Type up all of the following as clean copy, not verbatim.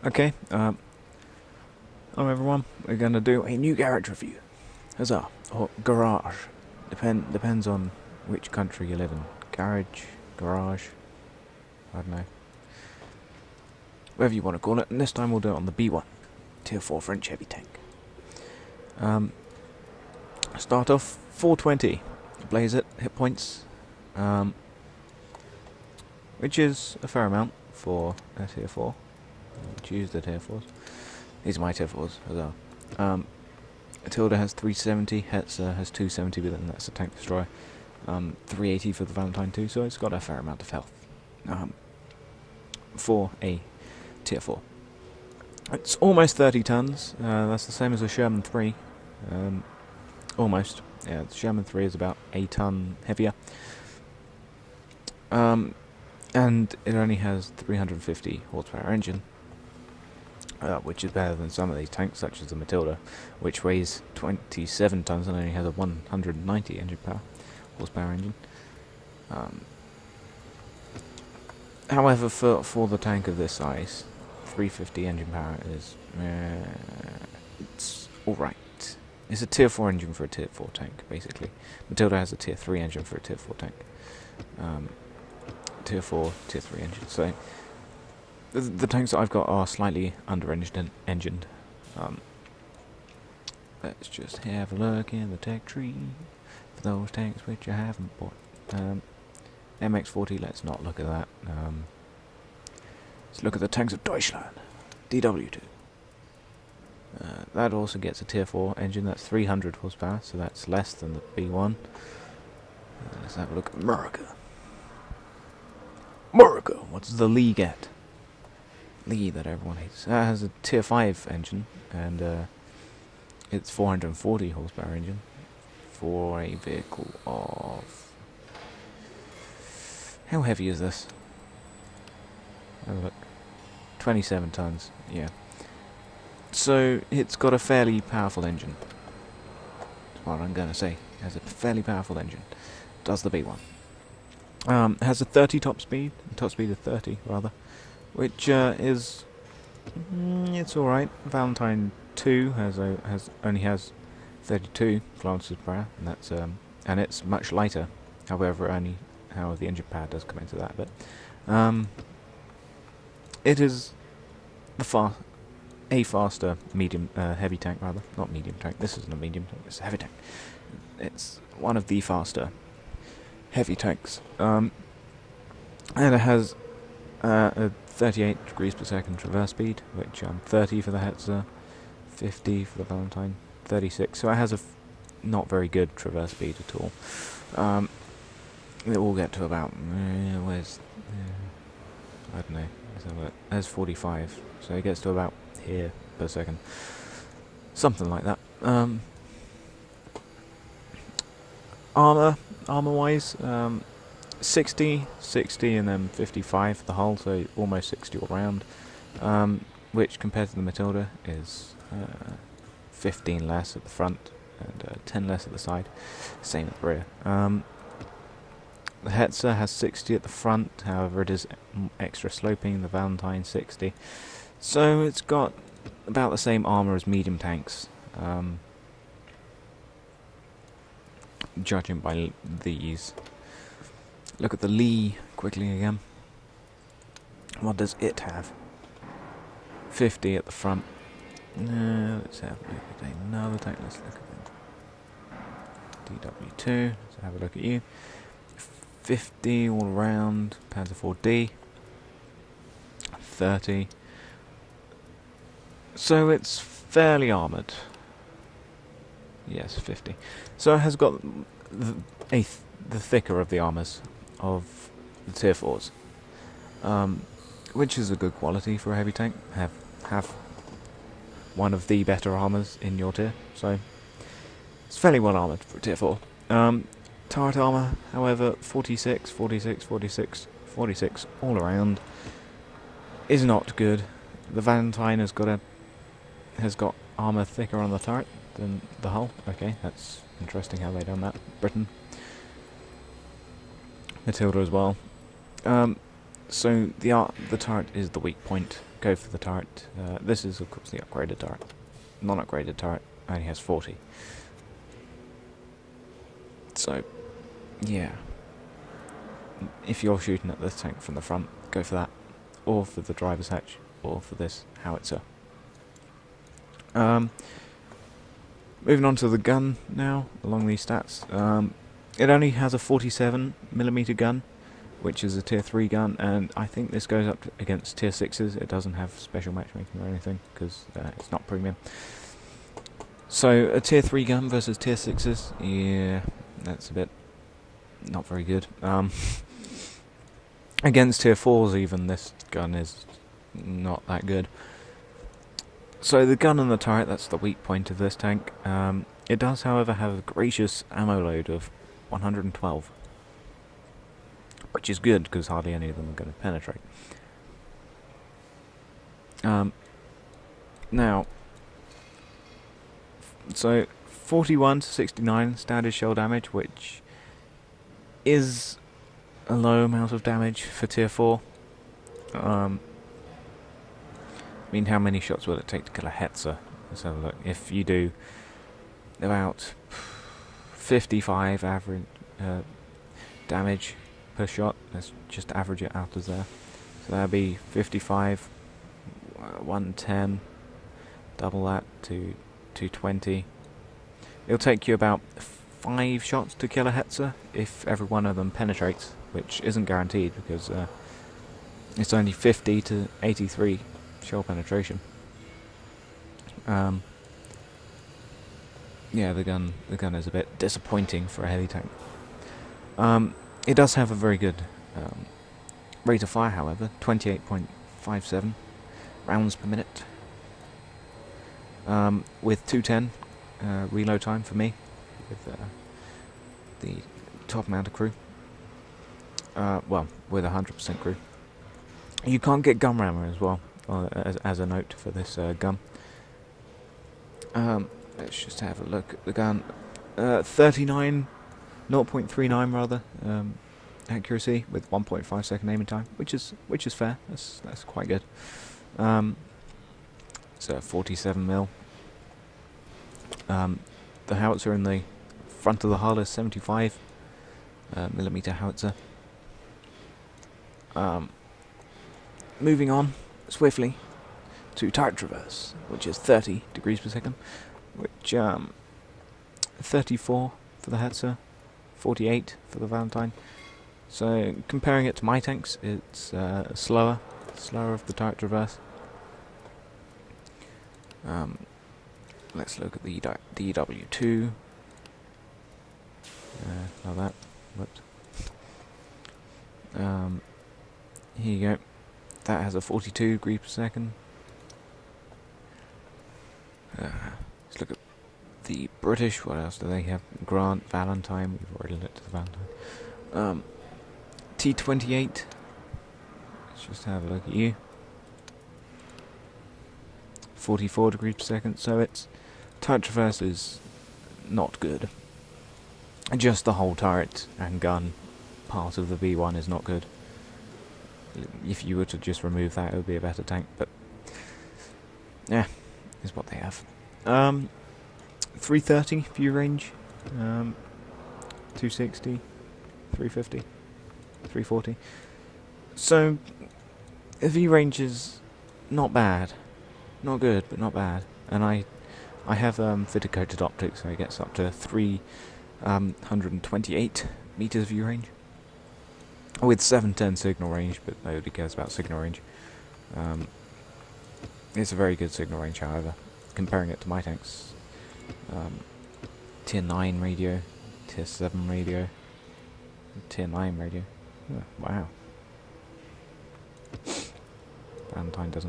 Okay, hello everyone. We're going to do a new garage review. Huzzah! Or garage. Depends on which country you live in. Garage, I don't know. Whatever you want to call it. And this time we'll do it on the B1. Tier 4 French heavy tank. Start off 420. Blaze it, hit points. Which is a fair amount for a tier 4. Choose the tier 4s. These are my tier 4s as well. Matilda has 370, Hetzer has 270, but then that's a tank destroyer. 380 for the Valentine 2, so it's got a fair amount of health. For a tier 4. It's almost 30 tons, that's the same as a Sherman 3. Almost. Yeah, the Sherman 3 is about a ton heavier. And it only has 350 horsepower engine. Which is better than some of these tanks, such as the Matilda, which weighs 27 tons and only has a 190 horsepower engine. However, for the tank of this size, 350 engine power is it's all right. It's a tier 4 engine for a tier 4 tank, basically. Matilda has a tier 3 engine for a tier 4 tank. Tier 4, tier 3 engine. So the tanks that I've got are slightly under-engined. Let's just have a look in the tech tree for those tanks which I haven't bought. MX-40, let's not look at that. Let's look at the tanks of Deutschland. DW2. That also gets a tier 4 engine, that's 300 horsepower, so that's less than the B1. Let's have a look at America. What does the Lee get? Lee that everyone hates. That has a tier 5 engine, and it's 440 horsepower engine for a vehicle of... How heavy is this? Have a look. 27 tons, yeah. So it's got a fairly powerful engine. That's what I'm going to say. It has a fairly powerful engine. Does the B1. It has a 30 top speed of 30 rather. Which is it's all right. Valentine 2 only has 32 kilometers per hour, and that's and it's much lighter. However, how the engine power does come into that, but it is a faster medium heavy tank rather, not medium tank. This isn't a medium tank. It's a heavy tank. It's one of the faster heavy tanks, and it has a 38 degrees per second traverse speed, which 30 for the Hetzer, 50 for the Valentine, 36. So it has a not very good traverse speed at all. It will get to about I don't know. There's 45, so it gets to about here per second, something like that. Armour-wise, 60, and then 55 for the hull, so almost 60 all round, which compared to the Matilda is 15 less at the front and 10 less at the side, same at the rear. The Hetzer has 60 at the front, however it is extra sloping, the Valentine 60, so it's got about the same armour as medium tanks, judging by these. Look at the Lee quickly again. What does it have? 50 at the front. Let's have a look at another tank. Let's look at the DW2. Let's have a look at you. 50 all around. Panzer 4D. 30. So it's fairly armoured. Yes, 50. So it has got the thicker of the armours of the tier 4s, which is a good quality for a heavy tank. Have one of the better armours in your tier, so it's fairly well armoured for a tier 4. Turret armour, however, 46 all around is not good. The Valentine has got armour thicker on the turret than the hull. Okay, that's interesting how they done that. Britain. Matilda as well. So the turret is the weak point go for the turret. This is, of course, the upgraded turret. Non-upgraded turret only has 40. So, yeah. If you're shooting at this tank from the front, go for that. Or for the driver's hatch, or for this howitzer. Moving on to the gun now, along these stats. It only has a 47mm gun, which is a tier 3 gun, and I think this goes up against tier 6s. It doesn't have special matchmaking or anything, because it's not premium. So, a tier 3 gun versus tier 6s, yeah, that's a bit not very good. Against tier 4s even, this gun is not that good. So the gun and the turret, that's the weak point of this tank. It does, however, have a gracious ammo load of 112. Which is good, because hardly any of them are going to penetrate. Now, so 41 to 69 standard shell damage, which is a low amount of damage for tier 4. I mean, how many shots will it take to kill a Hetzer? Let's have a look. If you do about 55 average damage per shot, let's just average it out as there. So that'd be 55, 110, double that to 220. It'll take you about 5 shots to kill a Hetzer if every one of them penetrates, which isn't guaranteed because it's only 50 to 83 shell penetration. Yeah, the gun is a bit disappointing for a heavy tank. It does have a very good rate of fire, however, 28.57 rounds per minute, with 210 reload time for me, with the top amount of crew. Well, with 100% crew. You can't get gun rammer as well, as a note for this gun. Let's just have a look at the gun. 0.39 rather, accuracy with 1.5 second aiming time, which is fair. That's quite good. So 47mm. The howitzer in the front of the hull is 75 millimeter howitzer. Moving on swiftly to turret traverse, which is 30 degrees per second, which 34 for the Hetzer, 48 for the Valentine. So comparing it to my tanks, it's slower of the turret traverse. Let's look at the DW2. Now that, whoops. Here you go. That has a 42 degrees per second. Let's look at the British. What else do they have? Grant, Valentine. We've already looked at the Valentine. T28. Let's just have a look at you. 44 degrees per second. So its turret traverse is not good. Just the whole turret and gun part of the V1 is not good. If you were to just remove that, it would be a better tank, but yeah, is what they have. 330 view range, 260, 350, 340. So the view range is not bad, not good, but not bad. And I have fitted coated optics, so it gets up to 328 meters view range. With 710 signal range, but nobody cares about signal range. It's a very good signal range, however, comparing it to my tanks. Tier 9 radio, Tier 7 radio, Tier 9 radio. Oh, wow. Valentine 2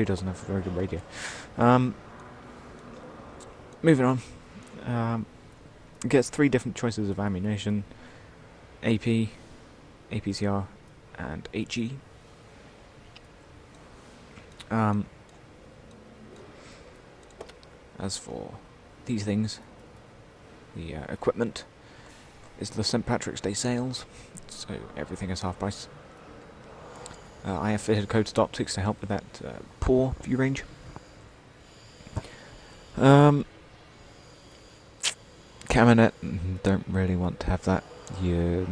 doesn't have a very good radio. Moving on. It gets 3 different choices of ammunition: AP, APCR, and HE. As for these things, the equipment is the St. Patrick's Day sales, so everything is half price. I have fitted coated optics to help with that poor view range. Caminet, don't really want to have that. You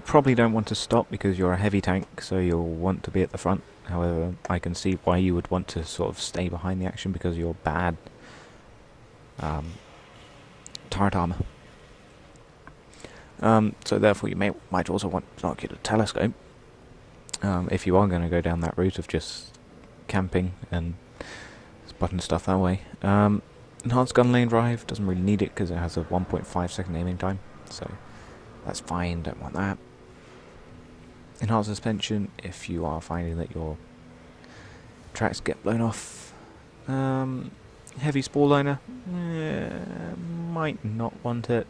probably don't want to stop because you're a heavy tank, so you'll want to be at the front. However, I can see why you would want to sort of stay behind the action because you're bad turret armour. So therefore you might also want binocular telescope if you are going to go down that route of just camping and spotting stuff that way. Enhanced gun lane drive, doesn't really need it because it has a 1.5 second aiming time, so that's fine, don't want that. Enhanced suspension if you are finding that your tracks get blown off. Heavy spore liner, might not want it.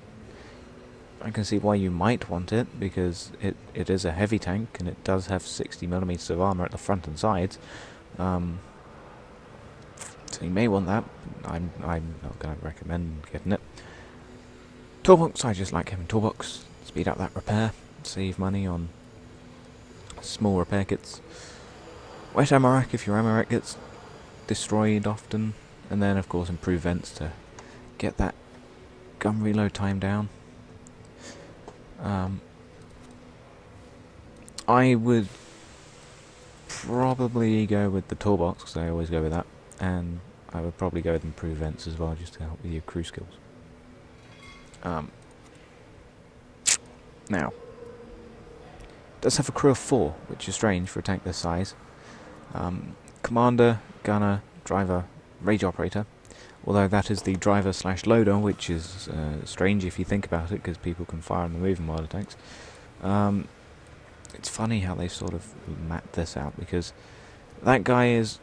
I can see why you might want it, because it is a heavy tank and it does have 60mm of armour at the front and sides. So you may want that. I'm not going to recommend getting it. Toolbox, I just like having toolbox. Speed up that repair, save money on small repair kits. Wet ammo rack if your ammo rack gets destroyed often, and then of course improve vents to get that gun reload time down. I would probably go with the toolbox because I always go with that, and I would probably go with improved vents as well, just to help with your crew skills. Now, it does have a crew of 4, which is strange for a tank this size. Commander, gunner, driver, radio operator. Although that is the driver / loader, which is strange if you think about it, because people can fire on the move in wild tanks. It's funny how they sort of mapped this out, because that guy is...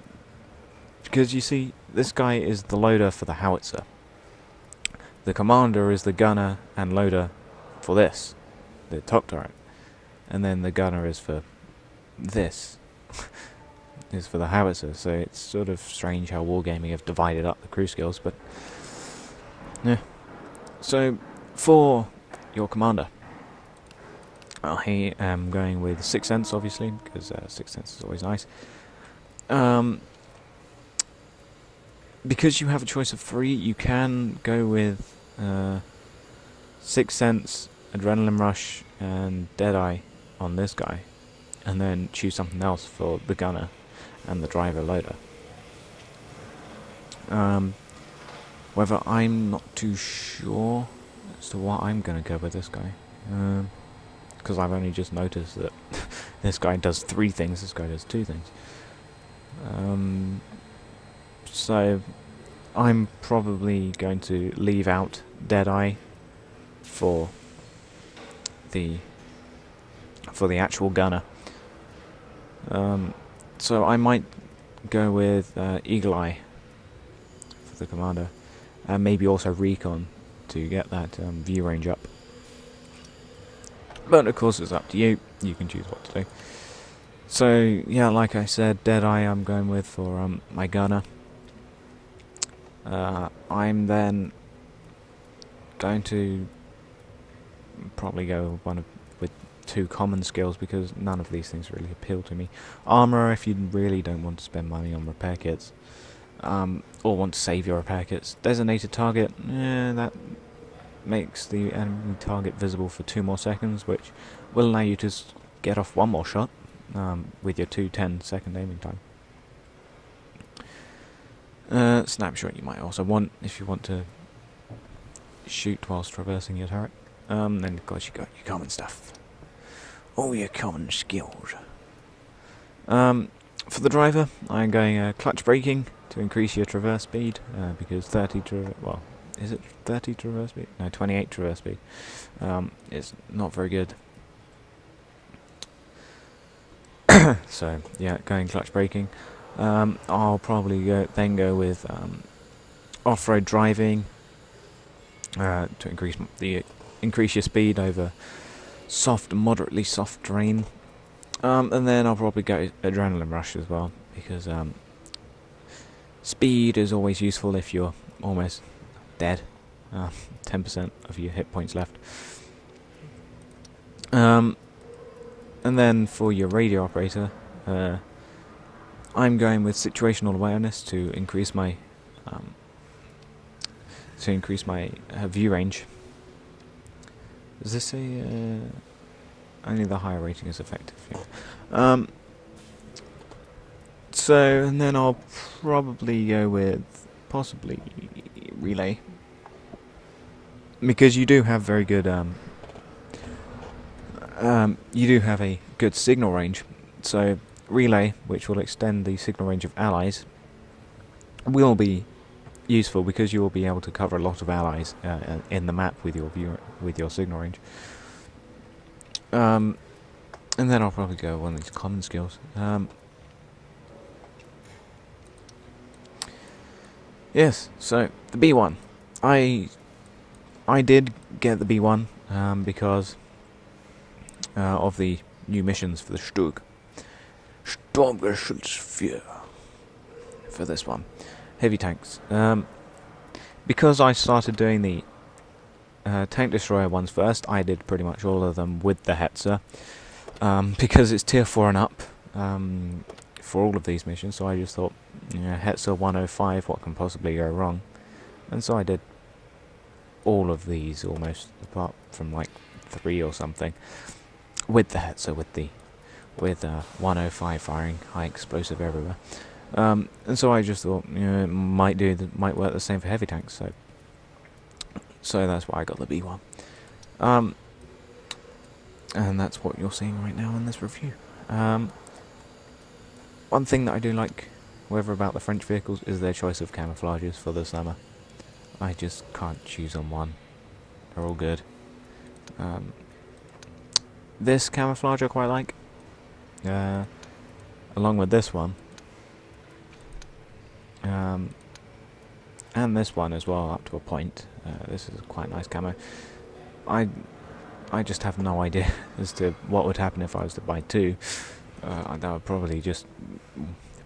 Because you see, this guy is the loader for the howitzer. The commander is the gunner and loader for this, the top turret. And then the gunner is for this, is for the howitzer. So it's sort of strange how Wargaming have divided up the crew skills, but... yeah. So, for your commander, I am going with Sixth Sense, obviously, because Sixth Sense is always nice. Because you have a choice of 3, you can go with Sixth Sense, Adrenaline Rush, and Deadeye on this guy, and then choose something else for the gunner and the driver loader. However, I'm not too sure as to what I'm going to go with this guy. Because I've only just noticed that this guy does 3 things, this guy does 2 things. So I'm probably going to leave out Deadeye for the actual gunner. So I might go with Eagle Eye for the commander, and maybe also Recon to get that view range up. But of course it's up to you, you can choose what to do. So yeah, like I said, Deadeye I'm going with for my gunner. I'm then going to probably go with 2 common skills, because none of these things really appeal to me. Armour, if you really don't want to spend money on repair kits, or want to save your repair kits. Designated target, that makes the enemy target visible for 2 more seconds, which will allow you to get off 1 more shot with your 2:10 second aiming time. Snapshot you might also want if you want to shoot whilst traversing your turret. Then of course you got your common stuff. All your common skills. For the driver, I'm going clutch braking to increase your traverse speed, because 30 well, is it 30 traverse speed? No, 28 traverse speed. It's not very good. So yeah, going clutch braking. I'll probably go with off-road driving to increase your speed over soft and moderately soft terrain. And then I'll probably go Adrenaline Rush as well, because speed is always useful if you're almost dead. 10% of your hit points left. And then for your radio operator, I'm going with situational awareness to increase my view range. Does this say only the higher rating is effective? Yeah. So, and then I'll probably go with possibly relay, because you do have very good you do have a good signal range. So relay, which will extend the signal range of allies, will be useful because you will be able to cover a lot of allies in the map with your signal range. And then I'll probably go one of these common skills. Yes, so the B1. I did get the B1 because of the new missions for the Sturmgeschützfeuer for this one. Heavy tanks. Because I started doing the tank destroyer ones first, I did pretty much all of them with the Hetzer. Because it's tier 4 and up for all of these missions, so I just thought, Hetzer 105, what can possibly go wrong? And so I did all of these almost, apart from like 3 or something, with the Hetzer, with 105 firing, high explosive everywhere. And so I just thought, it might work the same for heavy tanks. So that's why I got the B1. And that's what you're seeing right now in this review. One thing that I do like, however, about the French vehicles is their choice of camouflages for the summer. I just can't choose on one. They're all good. This camouflage I quite like. Along with this one. And this one as well, up to a point. This is quite nice camo. I just have no idea as to what would happen if I was to buy 2. That would probably just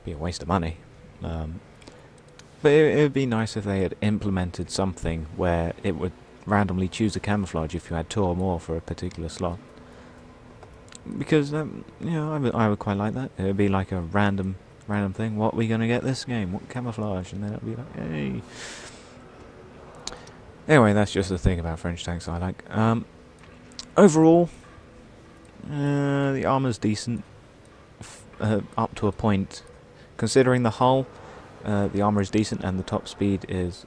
be a waste of money. But it would be nice if they had implemented something where it would randomly choose a camouflage if you had 2 or more for a particular slot. Because I would quite like that. It would be like a random thing. What are we gonna get this game? What camouflage? And then it'll be like, hey. Anyway, that's just the thing about French tanks I like. Overall, the armour's decent up to a point. Considering the hull, the armour is decent and the top speed is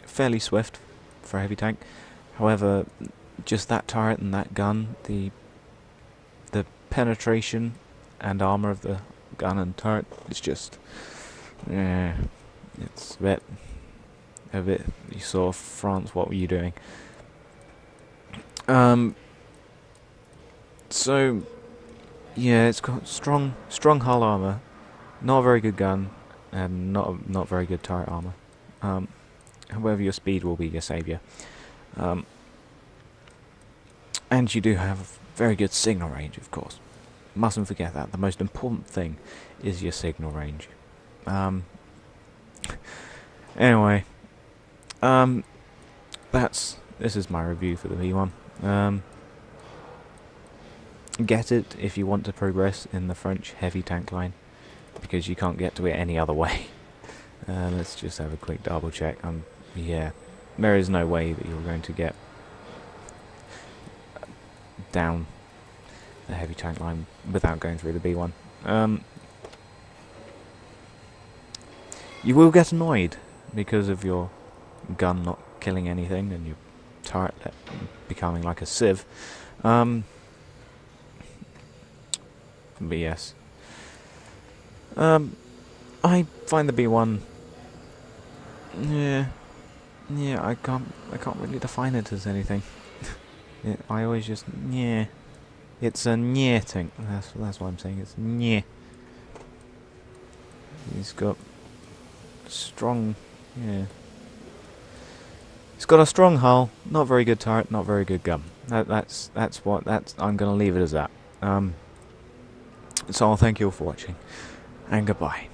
fairly swift for a heavy tank. However, just that turret and that gun, the penetration and armour of the gun and turret, it's just, it's a bit. You saw France. What were you doing? So yeah, it's got strong hull armor, not a very good gun, and not very good turret armor. However, your speed will be your savior. And you do have very good signal range, of course. Mustn't forget that. The most important thing is your signal range. Anyway, this is my review for the V1. Get it if you want to progress in the French heavy tank line, because you can't get to it any other way. Let's just have a quick double check. Yeah, there is no way that you're going to get down the heavy tank line without going through the B1. You will get annoyed because of your gun not killing anything and your turret becoming like a sieve. But yes, I find the B1. Yeah, I can't really define it as anything. I always just It's a tank. That's what I'm saying. It's He's got strong. It's got a strong hull, not very good turret, not very good gun. That's I'm gonna leave it as that. So I'll thank you all for watching, and goodbye.